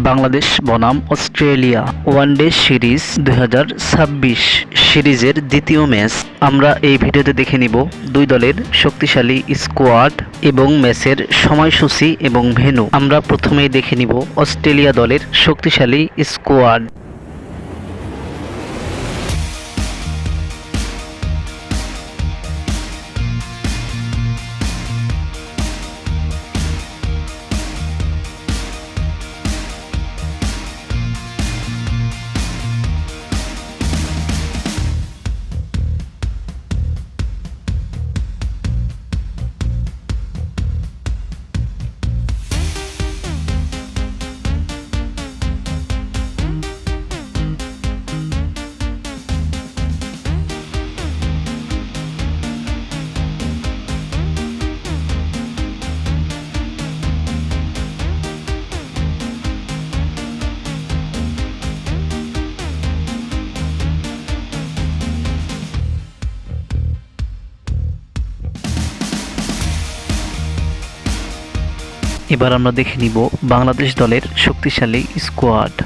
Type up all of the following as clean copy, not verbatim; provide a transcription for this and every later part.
বাংলাদেশ বনাম Australia one day series 2026 সিরিজের দ্বিতীয় ম্যাচ আমরা এই ভিডিওতে দেখে নিব দুই দলের শক্তিশালী স্কোয়াড এবং ম্যাচের সময়সূচি এবং ভেন্যু। আমরা প্রথমেই দেখে নিব অস্ট্রেলিয়া দলের শক্তিশালী স্কোয়াড। এবার আমরা দেখে নিব বাংলাদেশ দলের শক্তিশালী স্কোয়াড।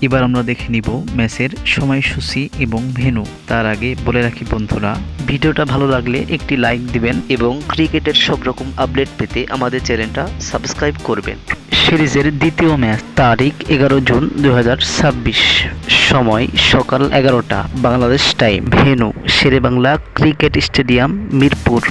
এবার আমরা দেখে নিব ম্যাচের সময়সূচি এবং ভেন্যু। তার আগে বলে রাখি বন্ধুরা, ভিডিওটা ভালো লাগলে একটি লাইক দিবেন এবং ক্রিকেটের সব রকম আপডেট পেতে আমাদের চ্যানেলটা সাবস্ক্রাইব করবেন। সিরিজের দ্বিতীয় ম্যাচ তারিখ 11 জুন 2026, সময় সকাল 11টা Bangladesh time, venue Sher-e-Bangla cricket stadium, Mirpur.